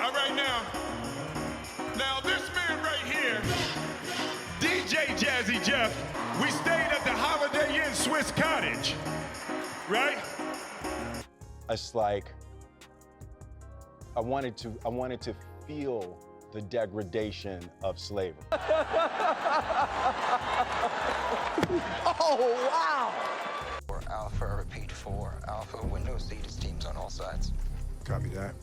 All right, now this man right here, DJ Jazzy Jeff, we stayed at the Holiday Inn Swiss Cottage, right? It's like I wanted to feel the degradation of slavery. Oh, wow! For Alpha, repeat for Alpha, Windows Zetas teams on all sides. Copy that.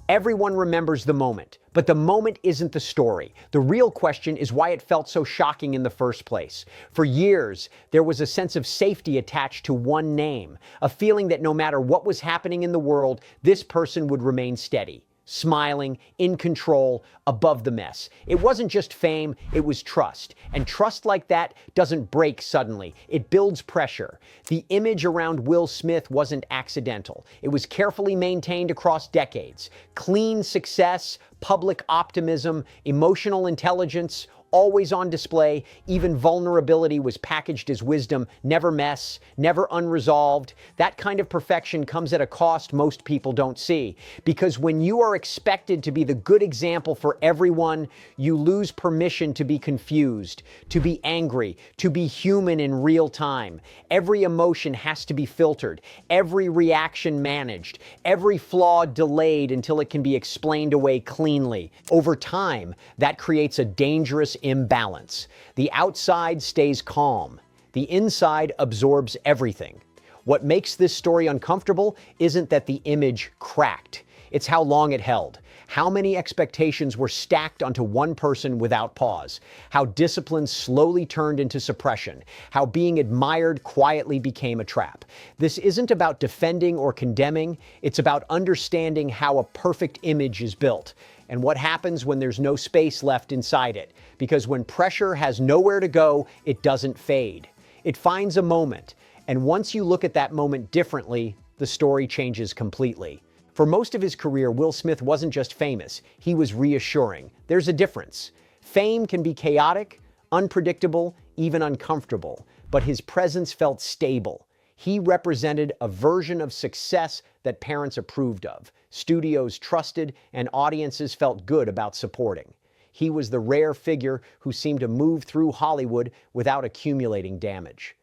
Everyone remembers the moment, but the moment isn't the story. The real question is why it felt so shocking in the first place. For years, there was a sense of safety attached to one name, a feeling that no matter what was happening in the world, this person would remain steady, smiling, in control, above the mess. It wasn't just fame, it was trust. And trust like that doesn't break suddenly. It builds pressure. The image around Will Smith wasn't accidental. It was carefully maintained across decades. Clean success, public optimism, emotional intelligence, always on display. Even vulnerability was packaged as wisdom, never mess, never unresolved. That kind of perfection comes at a cost most people don't see. Because when you are expected to be the good example for everyone, you lose permission to be confused, to be angry, to be human in real time. Every emotion has to be filtered, every reaction managed, every flaw delayed until it can be explained away cleanly. Over time, that creates a dangerous imbalance. The outside stays calm. The inside absorbs everything. What makes this story uncomfortable isn't that the image cracked. It's how long it held. How many expectations were stacked onto one person without pause. How discipline slowly turned into suppression. How being admired quietly became a trap. This isn't about defending or condemning. It's about understanding how a perfect image is built and what happens when there's no space left inside it. Because when pressure has nowhere to go, it doesn't fade. It finds a moment. And once you look at that moment differently, the story changes completely. For most of his career, Will Smith wasn't just famous, he was reassuring. There's a difference. Fame can be chaotic, unpredictable, even uncomfortable, but his presence felt stable. He represented a version of success that parents approved of, studios trusted, and audiences felt good about supporting. He was the rare figure who seemed to move through Hollywood without accumulating damage.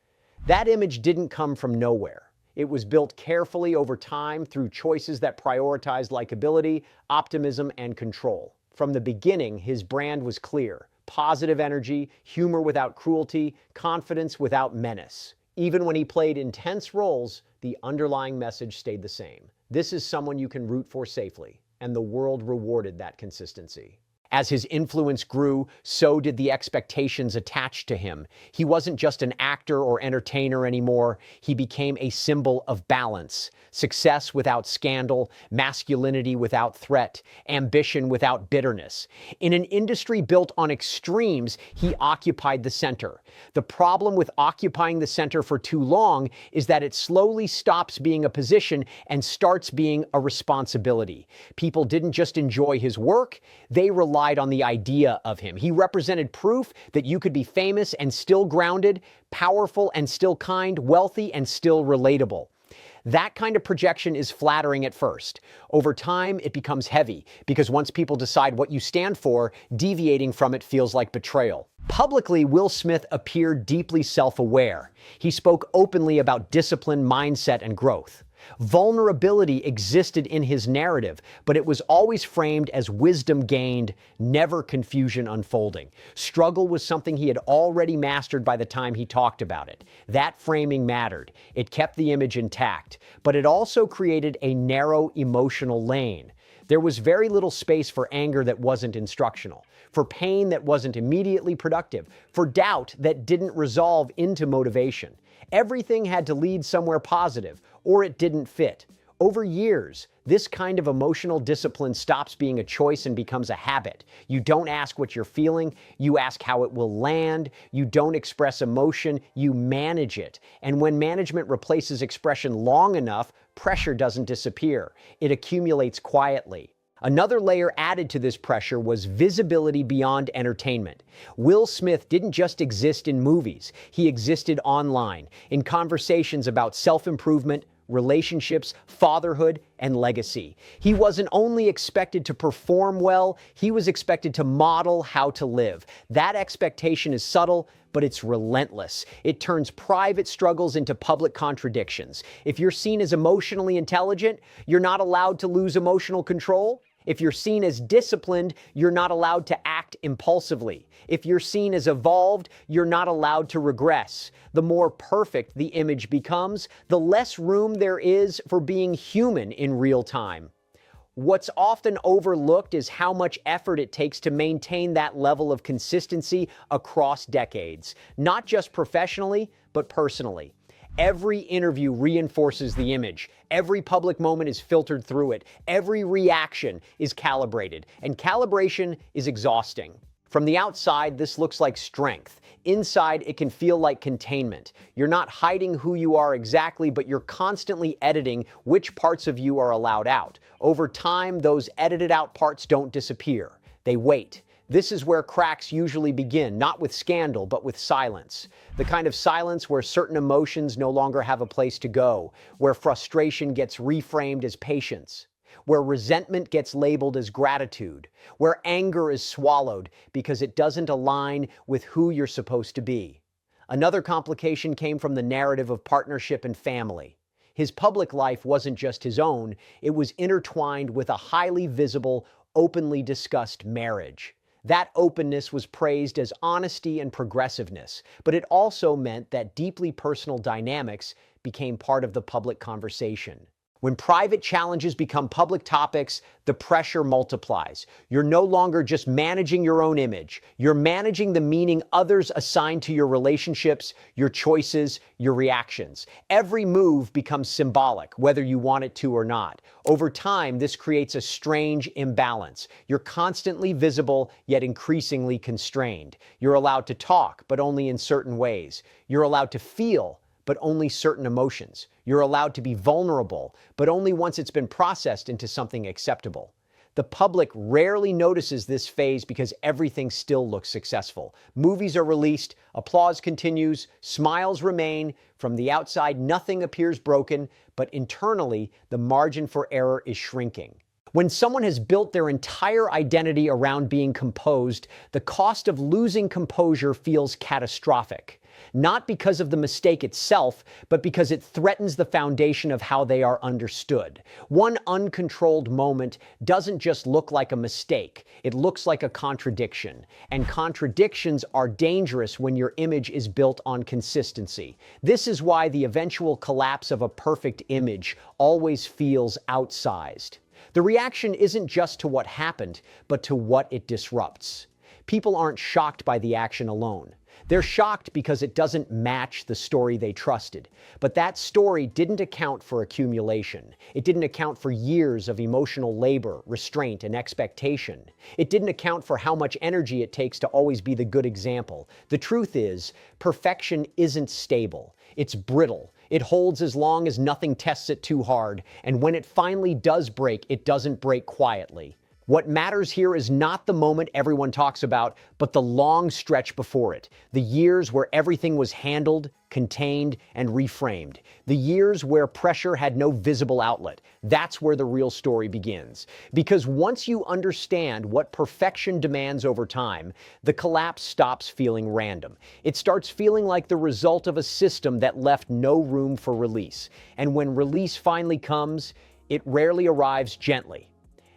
That image didn't come from nowhere. It was built carefully over time through choices that prioritized likability, optimism, and control. From the beginning, his brand was clear: positive energy, humor without cruelty, confidence without menace. Even when he played intense roles, the underlying message stayed the same. This is someone you can root for safely, and the world rewarded that consistency. As his influence grew, so did the expectations attached to him. He wasn't just an actor or entertainer anymore. He became a symbol of balance. Success without scandal, masculinity without threat, ambition without bitterness. In an industry built on extremes, he occupied the center. The problem with occupying the center for too long is that it slowly stops being a position and starts being a responsibility. People didn't just enjoy his work, they relied on the idea of him. He represented proof that you could be famous and still grounded, powerful and still kind, wealthy and still relatable. That kind of projection is flattering at first. Over time, it becomes heavy, because once people decide what you stand for, deviating from it feels like betrayal. Publicly, Will Smith appeared deeply self-aware. He spoke openly about discipline, mindset, and growth. Vulnerability existed in his narrative, but it was always framed as wisdom gained, never confusion unfolding. Struggle was something he had already mastered by the time he talked about it. That framing mattered. It kept the image intact, but it also created a narrow emotional lane. There was very little space for anger that wasn't instructional, for pain that wasn't immediately productive, for doubt that didn't resolve into motivation. Everything had to lead somewhere positive, or it didn't fit. Over years, this kind of emotional discipline stops being a choice and becomes a habit. You don't ask what you're feeling, you ask how it will land. You don't express emotion, you manage it. And when management replaces expression long enough, pressure doesn't disappear. It accumulates quietly. Another layer added to this pressure was visibility beyond entertainment. Will Smith didn't just exist in movies, he existed online, in conversations about self-improvement, relationships, fatherhood, and legacy. He wasn't only expected to perform well, he was expected to model how to live. That expectation is subtle, but it's relentless. It turns private struggles into public contradictions. If you're seen as emotionally intelligent, you're not allowed to lose emotional control. If you're seen as disciplined, you're not allowed to act impulsively. If you're seen as evolved, you're not allowed to regress. The more perfect the image becomes, the less room there is for being human in real time. What's often overlooked is how much effort it takes to maintain that level of consistency across decades, not just professionally, but personally. Every interview reinforces the image. Every public moment is filtered through it. Every reaction is calibrated. And calibration is exhausting. From the outside, this looks like strength. Inside, it can feel like containment. You're not hiding who you are exactly, but you're constantly editing which parts of you are allowed out. Over time, those edited out parts don't disappear. They wait. This is where cracks usually begin, not with scandal, but with silence. The kind of silence where certain emotions no longer have a place to go, where frustration gets reframed as patience, where resentment gets labeled as gratitude, where anger is swallowed because it doesn't align with who you're supposed to be. Another complication came from the narrative of partnership and family. His public life wasn't just his own, it was intertwined with a highly visible, openly discussed marriage. That openness was praised as honesty and progressiveness, but it also meant that deeply personal dynamics became part of the public conversation. When private challenges become public topics, the pressure multiplies. You're no longer just managing your own image. You're managing the meaning others assign to your relationships, your choices, your reactions. Every move becomes symbolic, whether you want it to or not. Over time, this creates a strange imbalance. You're constantly visible, yet increasingly constrained. You're allowed to talk, but only in certain ways. You're allowed to feel, but only certain emotions. You're allowed to be vulnerable, but only once it's been processed into something acceptable. The public rarely notices this phase because everything still looks successful. Movies are released, applause continues, smiles remain. From the outside, nothing appears broken, but internally, the margin for error is shrinking. When someone has built their entire identity around being composed, the cost of losing composure feels catastrophic. Not because of the mistake itself, but because it threatens the foundation of how they are understood. One uncontrolled moment doesn't just look like a mistake, it looks like a contradiction. And contradictions are dangerous when your image is built on consistency. This is why the eventual collapse of a perfect image always feels outsized. The reaction isn't just to what happened, but to what it disrupts. People aren't shocked by the action alone. They're shocked because it doesn't match the story they trusted. But that story didn't account for accumulation. It didn't account for years of emotional labor, restraint, and expectation. It didn't account for how much energy it takes to always be the good example. The truth is, perfection isn't stable. It's brittle. It holds as long as nothing tests it too hard. And when it finally does break, it doesn't break quietly. What matters here is not the moment everyone talks about, but the long stretch before it. The years where everything was handled, contained, and reframed. The years where pressure had no visible outlet. That's where the real story begins. Because once you understand what perfection demands over time, the collapse stops feeling random. It starts feeling like the result of a system that left no room for release. And when release finally comes, it rarely arrives gently.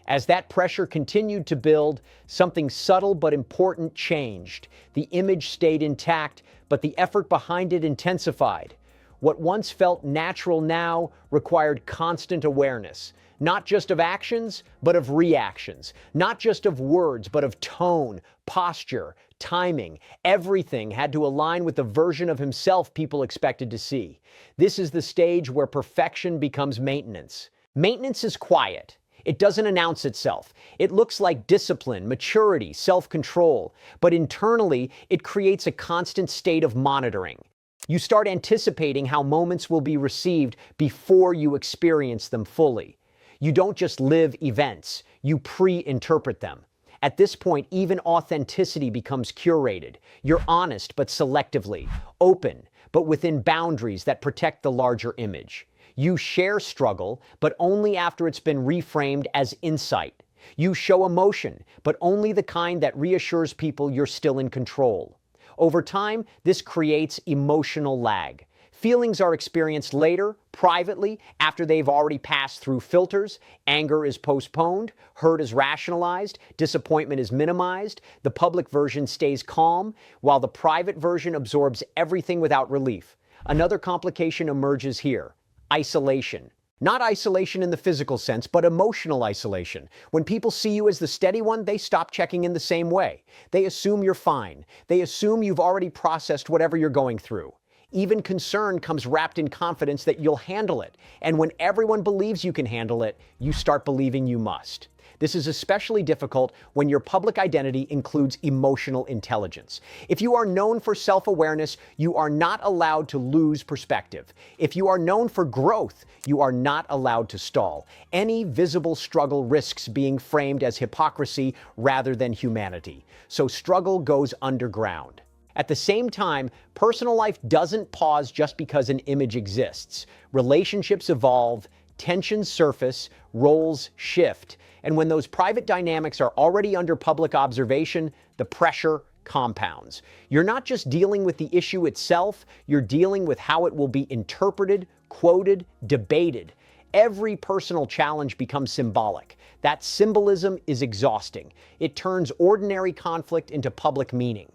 As that pressure continued to build, something subtle but important changed. The image stayed intact, but the effort behind it intensified. What once felt natural now required constant awareness, not just of actions, but of reactions, not just of words, but of tone, posture, timing. Everything had to align with the version of himself people expected to see. This is the stage where perfection becomes maintenance. Maintenance is quiet. It doesn't announce itself. It looks like discipline, maturity, self-control, but internally, it creates a constant state of monitoring. You start anticipating how moments will be received before you experience them fully. You don't just live events, you pre-interpret them. At this point, even authenticity becomes curated. You're honest, but selectively. Open, but within boundaries that protect the larger image. You share struggle, but only after it's been reframed as insight. You show emotion, but only the kind that reassures people you're still in control. Over time, this creates emotional lag. Feelings are experienced later, privately, after they've already passed through filters. Anger is postponed, hurt is rationalized, disappointment is minimized. The public version stays calm, while the private version absorbs everything without relief. Another complication emerges here: isolation. Not isolation in the physical sense, but emotional isolation. When people see you as the steady one, they stop checking in the same way. They assume you're fine. They assume you've already processed whatever you're going through. Even concern comes wrapped in confidence that you'll handle it. And when everyone believes you can handle it, you start believing you must. This is especially difficult when your public identity includes emotional intelligence. If you are known for self-awareness, you are not allowed to lose perspective. If you are known for growth, you are not allowed to stall. Any visible struggle risks being framed as hypocrisy rather than humanity. So struggle goes underground. At the same time, personal life doesn't pause just because an image exists. Relationships evolve, tensions surface, roles shift. And when those private dynamics are already under public observation, the pressure compounds. You're not just dealing with the issue itself, you're dealing with how it will be interpreted, quoted, debated. Every personal challenge becomes symbolic. That symbolism is exhausting. It turns ordinary conflict into public meaning.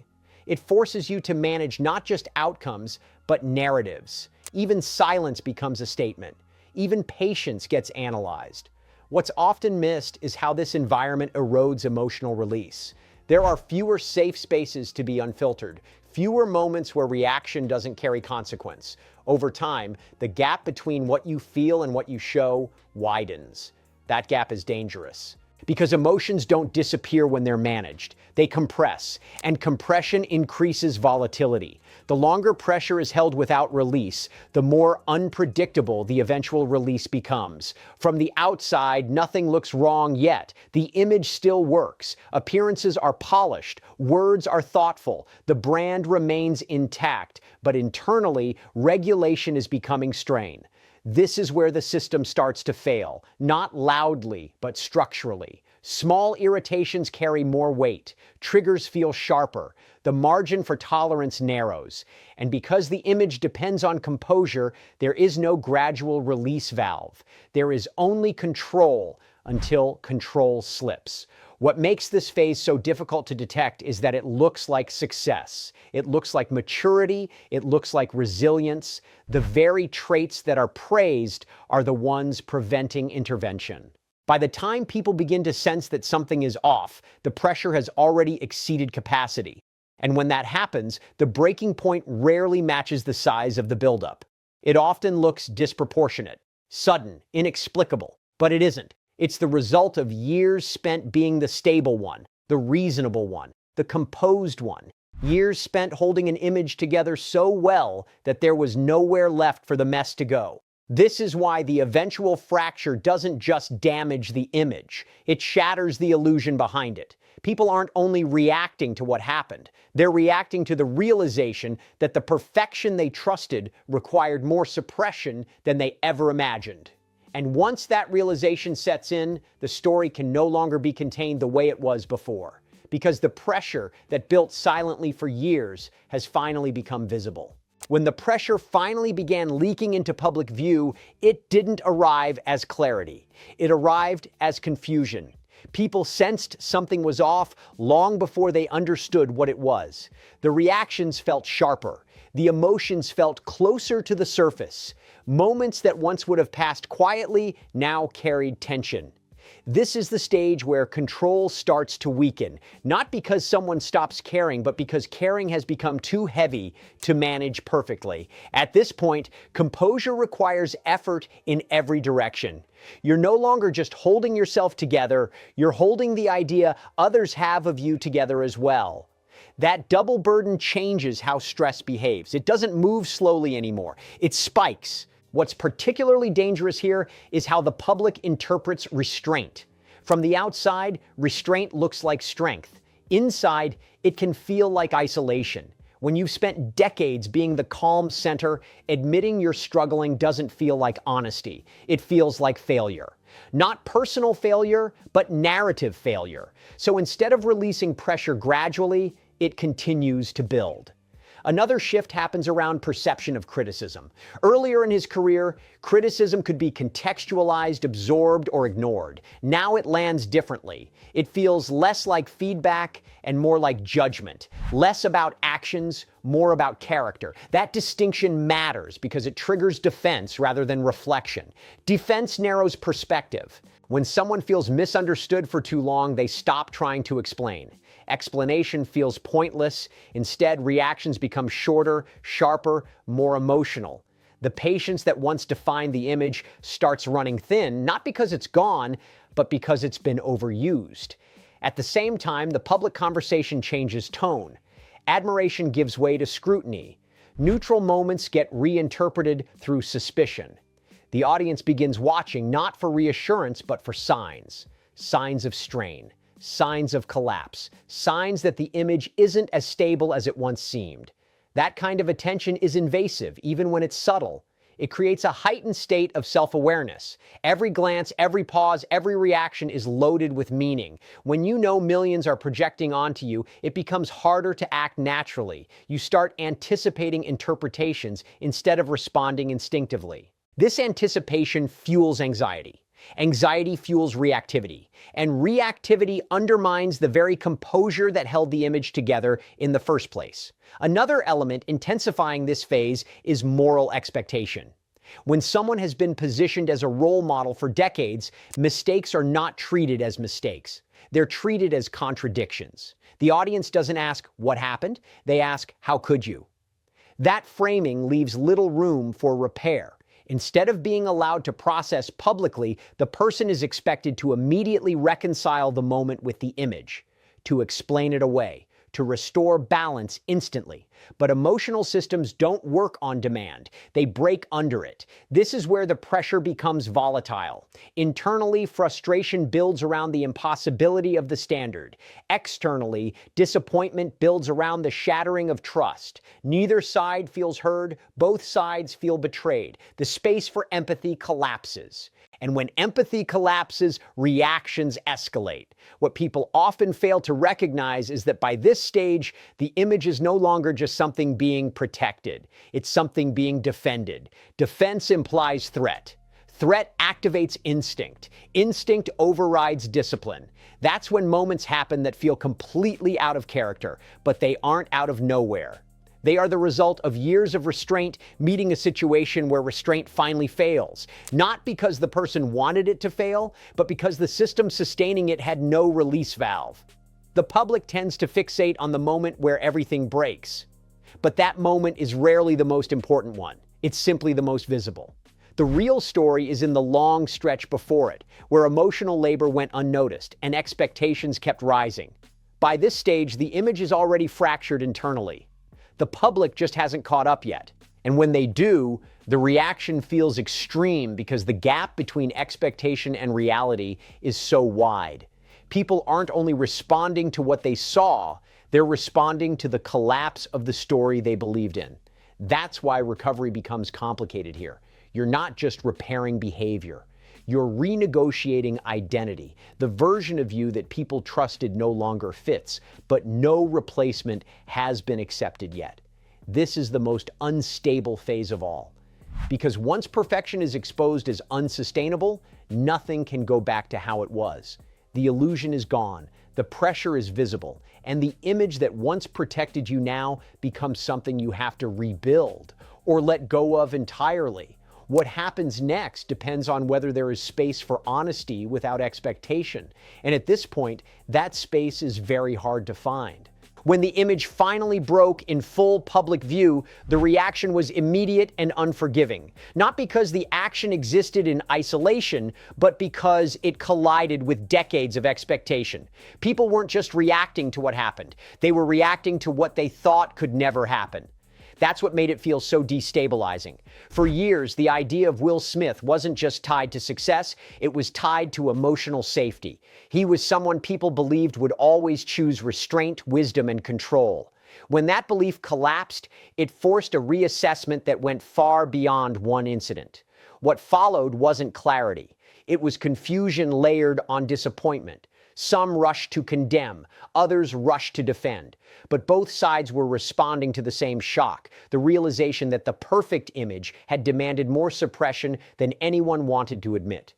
It forces you to manage not just outcomes, but narratives. Even silence becomes a statement. Even patience gets analyzed. What's often missed is how this environment erodes emotional release. There are fewer safe spaces to be unfiltered, fewer moments where reaction doesn't carry consequence. Over time, the gap between what you feel and what you show widens. That gap is dangerous. Because emotions don't disappear when they're managed. They compress, and compression increases volatility. The longer pressure is held without release, the more unpredictable the eventual release becomes. From the outside, nothing looks wrong yet. The image still works. Appearances are polished. Words are thoughtful. The brand remains intact. But internally, regulation is becoming strained. This is where the system starts to fail, not loudly, but structurally. Small irritations carry more weight. Triggers feel sharper. The margin for tolerance narrows. And because the image depends on composure, there is no gradual release valve. There is only control until control slips. What makes this phase so difficult to detect is that it looks like success. It looks like maturity. It looks like resilience. The very traits that are praised are the ones preventing intervention. By the time people begin to sense that something is off, the pressure has already exceeded capacity. And when that happens, the breaking point rarely matches the size of the buildup. It often looks disproportionate, sudden, inexplicable, but it isn't. It's the result of years spent being the stable one, the reasonable one, the composed one. Years spent holding an image together so well that there was nowhere left for the mess to go. This is why the eventual fracture doesn't just damage the image, it shatters the illusion behind it. People aren't only reacting to what happened, they're reacting to the realization that the perfection they trusted required more suppression than they ever imagined. And once that realization sets in, the story can no longer be contained the way it was before, because the pressure that built silently for years has finally become visible. When the pressure finally began leaking into public view, it didn't arrive as clarity. It arrived as confusion. People sensed something was off long before they understood what it was. The reactions felt sharper. The emotions felt closer to the surface. Moments that once would have passed quietly now carried tension. This is the stage where control starts to weaken, not because someone stops caring, but because caring has become too heavy to manage perfectly. At this point, composure requires effort in every direction. You're no longer just holding yourself together, you're holding the idea others have of you together as well. That double burden changes how stress behaves. It doesn't move slowly anymore. It spikes. What's particularly dangerous here is how the public interprets restraint. From the outside, restraint looks like strength. Inside, it can feel like isolation. When you've spent decades being the calm center, admitting you're struggling doesn't feel like honesty. It feels like failure. Not personal failure, but narrative failure. So instead of releasing pressure gradually, it continues to build. Another shift happens around perception of criticism. Earlier in his career, criticism could be contextualized, absorbed, or ignored. Now it lands differently. It feels less like feedback and more like judgment. Less about actions, more about character. That distinction matters because it triggers defense rather than reflection. Defense narrows perspective. When someone feels misunderstood for too long, they stop trying to explain. Explanation feels pointless. Instead, reactions become shorter, sharper, more emotional. The patience that once defined the image starts running thin, not because it's gone, but because it's been overused. At the same time, the public conversation changes tone. Admiration gives way to scrutiny. Neutral moments get reinterpreted through suspicion. The audience begins watching not for reassurance, but for signs. Signs of strain. Signs of collapse, signs that the image isn't as stable as it once seemed. That kind of attention is invasive, even when it's subtle. It creates a heightened state of self-awareness. Every glance, every pause, every reaction is loaded with meaning. When you know millions are projecting onto you, it becomes harder to act naturally. You start anticipating interpretations instead of responding instinctively. This anticipation fuels anxiety. Anxiety fuels reactivity, and reactivity undermines the very composure that held the image together in the first place. Another element intensifying this phase is moral expectation. When someone has been positioned as a role model for decades, mistakes are not treated as mistakes. They're treated as contradictions. The audience doesn't ask, "What happened?" They ask, "How could you?" That framing leaves little room for repair. Instead of being allowed to process publicly, the person is expected to immediately reconcile the moment with the image, to explain it away, to restore balance instantly. But emotional systems don't work on demand. They break under it. This is where the pressure becomes volatile. Internally, frustration builds around the impossibility of the standard. Externally, disappointment builds around the shattering of trust. Neither side feels heard. Both sides feel betrayed. The space for empathy collapses. And when empathy collapses, reactions escalate. What people often fail to recognize is that by this stage, the image is no longer just something being protected. It's something being defended. Defense implies threat. Threat activates instinct. Instinct overrides discipline. That's when moments happen that feel completely out of character, but they aren't out of nowhere. They are the result of years of restraint meeting a situation where restraint finally fails. Not because the person wanted it to fail, but because the system sustaining it had no release valve. The public tends to fixate on the moment where everything breaks. But that moment is rarely the most important one. It's simply the most visible. The real story is in the long stretch before it, where emotional labor went unnoticed and expectations kept rising. By this stage, the image is already fractured internally. The public just hasn't caught up yet. And when they do, the reaction feels extreme because the gap between expectation and reality is so wide. People aren't only responding to what they saw, they're responding to the collapse of the story they believed in. That's why recovery becomes complicated here. You're not just repairing behavior. You're renegotiating identity. The version of you that people trusted no longer fits, but no replacement has been accepted yet. This is the most unstable phase of all. Because once perfection is exposed as unsustainable, nothing can go back to how it was. The illusion is gone, the pressure is visible, and the image that once protected you now becomes something you have to rebuild or let go of entirely. What happens next depends on whether there is space for honesty without expectation. And at this point, that space is very hard to find. When the image finally broke in full public view, the reaction was immediate and unforgiving. Not because the action existed in isolation, but because it collided with decades of expectation. People weren't just reacting to what happened. They were reacting to what they thought could never happen. That's what made it feel so destabilizing. For years, the idea of Will Smith wasn't just tied to success, it was tied to emotional safety. He was someone people believed would always choose restraint, wisdom, and control. When that belief collapsed, it forced a reassessment that went far beyond one incident. What followed wasn't clarity. It was confusion layered on disappointment. Some rushed to condemn, others rushed to defend. But both sides were responding to the same shock, the realization that the perfect image had demanded more suppression than anyone wanted to admit.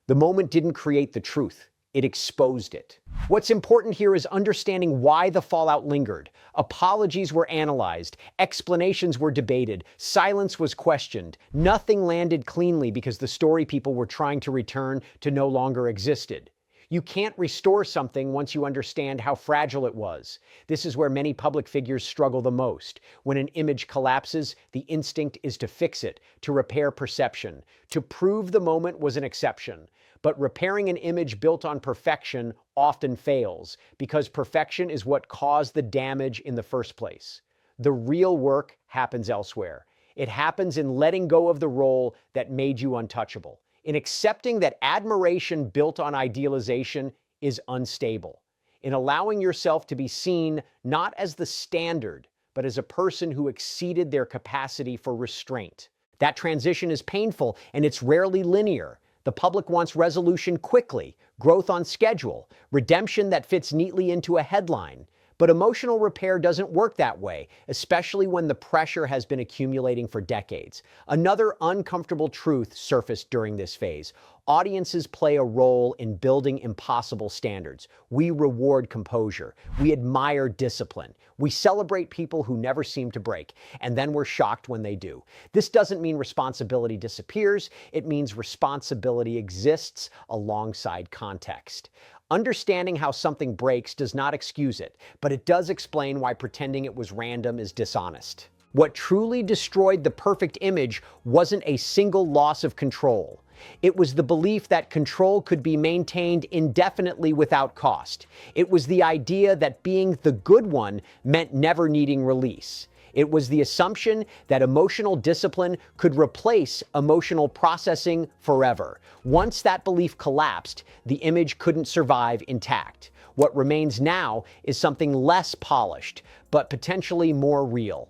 The moment didn't create the truth, it exposed it. What's important here is understanding why the fallout lingered. Apologies were analyzed, explanations were debated, silence was questioned. Nothing landed cleanly because the story people were trying to return to no longer existed. You can't restore something once you understand how fragile it was. This is where many public figures struggle the most. When an image collapses, the instinct is to fix it, to repair perception, to prove the moment was an exception. But repairing an image built on perfection often fails, because perfection is what caused the damage in the first place. The real work happens elsewhere. It happens in letting go of the role that made you untouchable, in accepting that admiration built on idealization is unstable, in allowing yourself to be seen not as the standard, but as a person who exceeded their capacity for restraint. That transition is painful, and it's rarely linear. The public wants resolution quickly, growth on schedule, redemption that fits neatly into a headline. But emotional repair doesn't work that way, especially when the pressure has been accumulating for decades. Another uncomfortable truth surfaced during this phase. Audiences play a role in building impossible standards. We reward composure. We admire discipline. We celebrate people who never seem to break, and then we're shocked when they do. This doesn't mean responsibility disappears. It means responsibility exists alongside context. Understanding how something breaks does not excuse it, but it does explain why pretending it was random is dishonest. What truly destroyed the perfect image wasn't a single loss of control. It was the belief that control could be maintained indefinitely without cost. It was the idea that being the good one meant never needing release. It was the assumption that emotional discipline could replace emotional processing forever. Once that belief collapsed, the image couldn't survive intact. What remains now is something less polished, but potentially more real.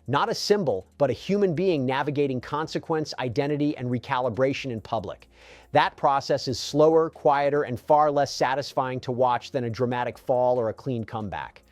Not a symbol, but a human being navigating consequence, identity, and recalibration in public. That process is slower, quieter, and far less satisfying to watch than a dramatic fall or a clean comeback.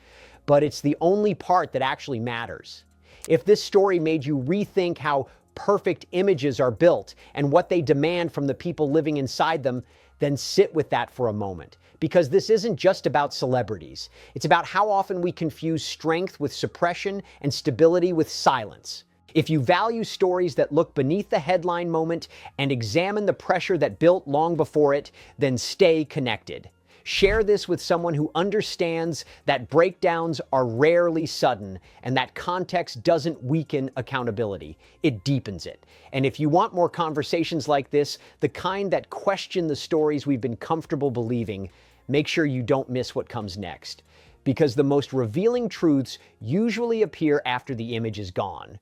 But it's the only part that actually matters. If this story made you rethink how perfect images are built and what they demand from the people living inside them, then sit with that for a moment. Because this isn't just about celebrities. It's about how often we confuse strength with suppression and stability with silence. If you value stories that look beneath the headline moment and examine the pressure that built long before it, then stay connected. Share this with someone who understands that breakdowns are rarely sudden and that context doesn't weaken accountability, it deepens it. And if you want more conversations like this, the kind that question the stories we've been comfortable believing, make sure you don't miss what comes next. Because the most revealing truths usually appear after the image is gone.